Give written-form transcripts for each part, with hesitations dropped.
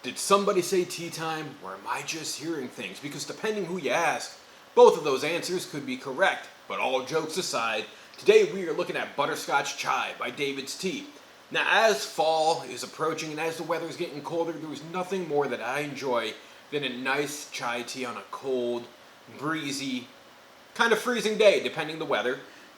Did somebody say tea time, or am I just hearing things? Because depending who you ask, both of those answers could be correct. But all jokes aside, today we are looking at Butterscotch Chai by David's Tea. Now, as fall is approaching and as the weather is getting colder, there's nothing more that I enjoy than a nice chai tea on a cold, breezy, kind of freezing day, depending the weather.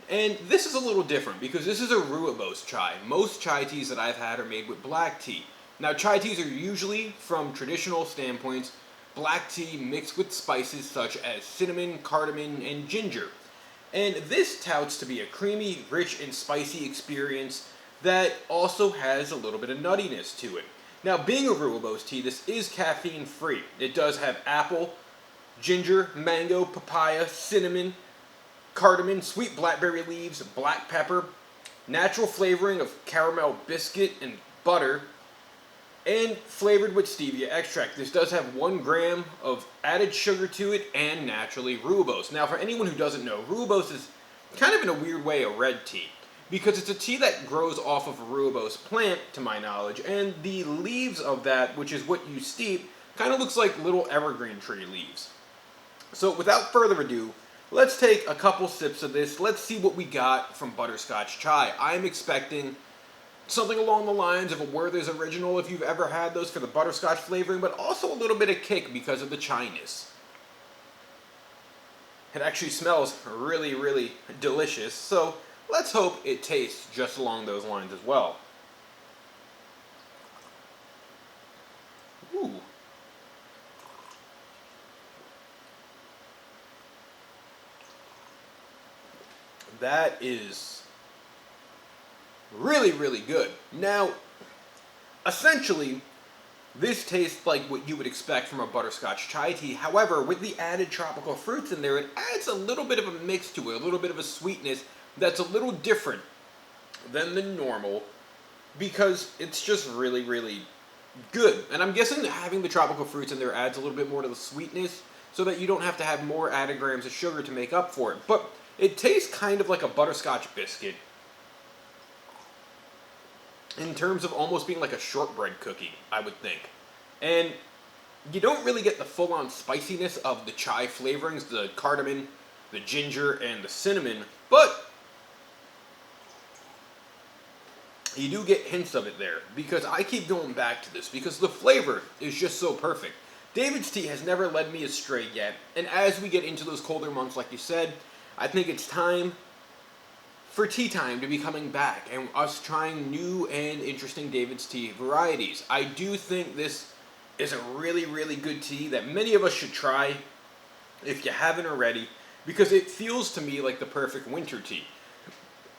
And this is a little different because this is a rooibos chai. Most chai teas that I've had are made with black tea. Now, chai teas are usually, from traditional standpoints, black tea mixed with spices such as cinnamon, cardamom, and ginger. And this touts to be a creamy, rich, and spicy experience that also has a little bit of nuttiness to it. Now, being a rooibos tea, this is caffeine free. It does have apple, ginger, mango, papaya, cinnamon, cardamom, sweet blackberry leaves, black pepper, natural flavoring of caramel biscuit and butter, and flavored with stevia extract. This does have 1 gram of added sugar to it and naturally rooibos. Now, for anyone who doesn't know, rooibos is kind of in a weird way a red tea because it's a tea that grows off of a rooibos plant, to my knowledge, and the leaves of that, which is what you steep, kind of looks like little evergreen tree leaves. So without further ado, let's take a couple sips of this. Let's see what we got from Butterscotch Chai. I'm expecting something along the lines of a Werther's Original, if you've ever had those, for the butterscotch flavoring, but also a little bit of kick because of the chai-ness. It actually smells really, really delicious, so let's hope it tastes just along those lines as well. Ooh. That is really, really good. Now, essentially, this tastes like what you would expect from a butterscotch chai tea. However, with the added tropical fruits in there, it adds a little bit of a mix to it, a little bit of a sweetness that's a little different than the normal because it's just really, really good. And I'm guessing that having the tropical fruits in there adds a little bit more to the sweetness so that you don't have to have more added grams of sugar to make up for it. But it tastes kind of like a butterscotch biscuit in terms of almost being like a shortbread cookie, I would think. And you don't really get the full-on spiciness of the chai flavorings, the cardamom, the ginger, and the cinnamon, but you do get hints of it there, because I keep going back to this, because the flavor is just so perfect. David's Tea has never led me astray yet, and as we get into those colder months, like you said, I think it's time for tea time to be coming back and us trying new and interesting David's Tea varieties. I do think this is a really, really good tea that many of us should try if you haven't already, because it feels to me like the perfect winter tea.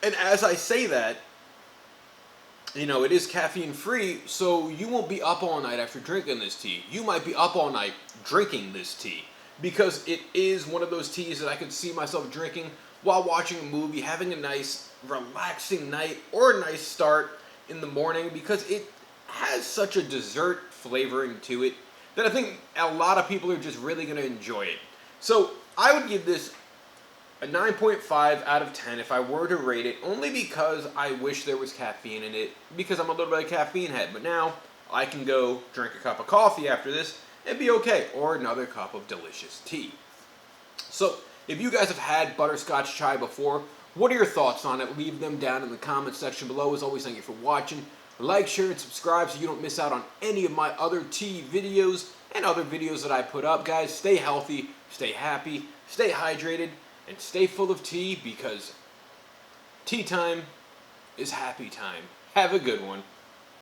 And as I say that, you know, it is caffeine free, so you won't be up all night after drinking this tea. You might be up all night drinking this tea, because it is one of those teas that I could see myself drinking while watching a movie, having a nice, relaxing night, or a nice start in the morning, because it has such a dessert flavoring to it that I think a lot of people are just really going to enjoy it. So I would give this a 9.5 out of 10 if I were to rate it, only because I wish there was caffeine in it, because I'm a little bit of a caffeine head. But now I can go drink a cup of coffee after this and be okay, or another cup of delicious tea. So if you guys have had butterscotch chai before, what are your thoughts on it? Leave them down in the comments section below. As always, thank you for watching. Like, share, and subscribe so you don't miss out on any of my other tea videos and other videos that I put up. Guys, stay healthy, stay happy, stay hydrated, and stay full of tea, because tea time is happy time. Have a good one.